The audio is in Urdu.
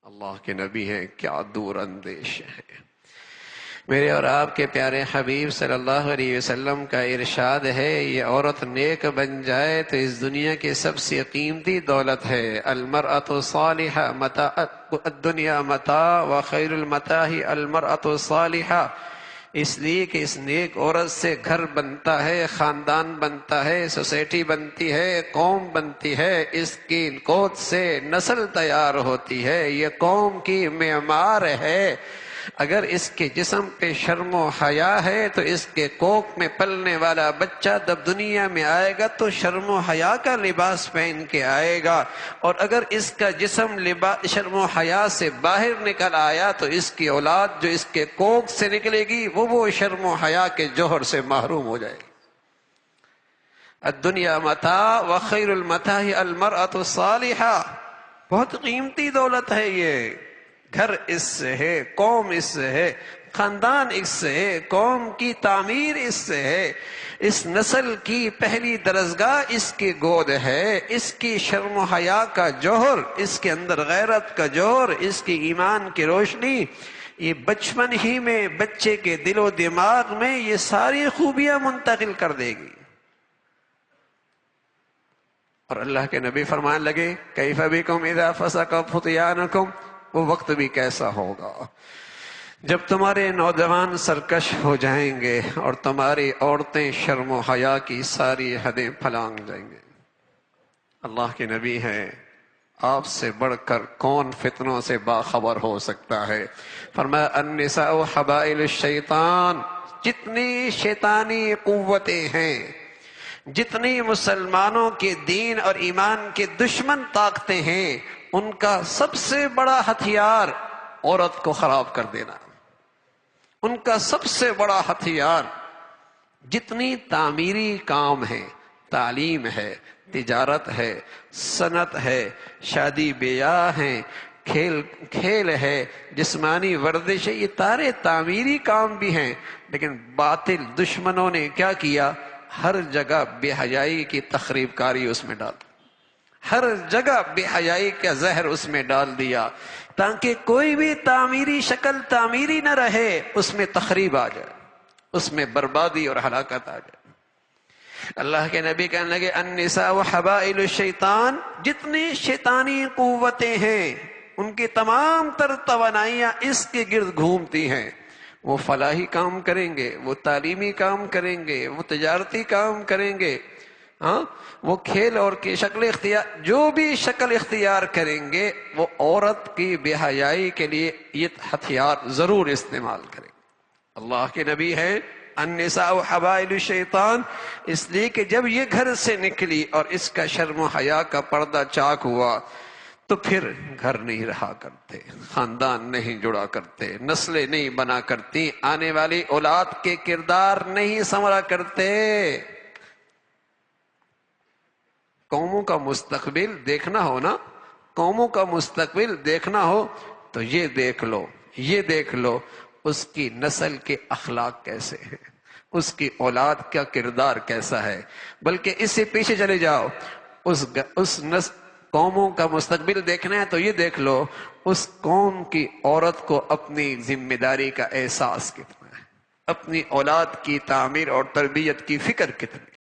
اللہ کے نبی ہیں، کیا دور اندیش ہیں۔ میرے اور آپ کے پیارے حبیب صلی اللہ علیہ وسلم کا ارشاد ہے، یہ عورت نیک بن جائے تو اس دنیا کی سب سے قیمتی دولت ہے۔ المرأة الصالحة متاع الدنیا متاع وخیر المتاع المرأة الصالحة، اس لیے کہ اس نیک عورت سے گھر بنتا ہے، خاندان بنتا ہے، سوسائٹی بنتی ہے، قوم بنتی ہے، اس کی گود سے نسل تیار ہوتی ہے، یہ قوم کی معمار ہے۔ اگر اس کے جسم پہ شرم و حیا ہے تو اس کے کوکھ میں پلنے والا بچہ جب دنیا میں آئے گا تو شرم و حیا کا لباس پہن کے آئے گا، اور اگر اس کا جسم شرم و حیا سے باہر نکل آیا تو اس کی اولاد جو اس کے کوکھ سے نکلے گی وہ شرم و حیا کے جوہر سے محروم ہو جائے گی۔ الدنیا متاع وخیر المتاع المرأة الصالحة، بہت قیمتی دولت ہے یہ۔ گھر اس سے ہے، قوم اس سے ہے، خاندان اس سے ہے، قوم کی تعمیر اس سے ہے، اس نسل کی پہلی درسگاہ اس کی گود ہے، اس کی شرم و حیا کا جوہر، اس کے اندر غیرت کا جوہر، اس کی ایمان کی روشنی یہ بچپن ہی میں بچے کے دل و دماغ میں یہ ساری خوبیاں منتقل کر دے گی۔ اور اللہ کے نبی فرمان لگے کیف بکم اذا فسق فتیانکم، وہ وقت بھی کیسا ہوگا جب تمہارے نوجوان سرکش ہو جائیں گے اور تمہاری عورتیں شرم و حیا کی ساری حدیں پھلانگ جائیں گے۔ اللہ کے نبی ہیں، آپ سے بڑھ کر کون فتنوں سے باخبر ہو سکتا ہے؟ فرمایا النساء حبائل الشیطان، جتنی شیطانی قوتیں ہیں، جتنی مسلمانوں کے دین اور ایمان کے دشمن طاقتیں ہیں، ان کا سب سے بڑا ہتھیار عورت کو خراب کر دینا۔ ان کا سب سے بڑا ہتھیار جتنی تعمیری کام ہے، تعلیم ہے، تجارت ہے، صنعت ہے، شادی بیاہ ہیں، کھیل ہے، جسمانی ورزش ہے، یہ سارے تعمیری کام بھی ہیں، لیکن باطل دشمنوں نے کیا کیا؟ ہر جگہ بے حیائی کی تخریب کاری اس میں ڈال، ہر جگہ بے حیائی کا زہر اس میں ڈال دیا تاکہ کوئی بھی تعمیری شکل تعمیری نہ رہے، اس میں تخریب آ جائے، اس میں بربادی اور ہلاکت آ جائے۔ اللہ کے نبی کہنے لگے النساء حبائل الشیطان، جتنی شیطانی قوتیں ہیں ان کی تمام تر توانائیاں اس کے گرد گھومتی ہیں۔ وہ فلاحی کام کریں گے، وہ تعلیمی کام کریں گے، وہ تجارتی کام کریں گے، ہاں وہ کھیل اور کی شکل اختیار، جو بھی شکل اختیار کریں گے وہ عورت کی بے حیائی کے لیے یہ ہتھیار ضرور استعمال کریں گے۔ اللہ کے نبی ہیں النساء حبائل الشیطان، اس لیے کہ جب یہ گھر سے نکلی اور اس کا شرم و حیا کا پردہ چاک ہوا تو پھر گھر نہیں رہا کرتے، خاندان نہیں جڑا کرتے، نسلیں نہیں بنا کرتی، آنے والی اولاد کے کردار نہیں سنورا کرتے۔ قوموں کا مستقبل دیکھنا ہو نا، قوموں کا مستقبل دیکھنا ہو تو یہ دیکھ لو، یہ دیکھ لو اس کی نسل کے اخلاق کیسے ہیں، اس کی اولاد کا کردار کیسا ہے، بلکہ اس سے پیچھے چلے جاؤ، اس قوموں کا مستقبل دیکھنا ہے تو یہ دیکھ لو اس قوم کی عورت کو اپنی ذمہ داری کا احساس کتنا ہے، اپنی اولاد کی تعمیر اور تربیت کی فکر کتنی۔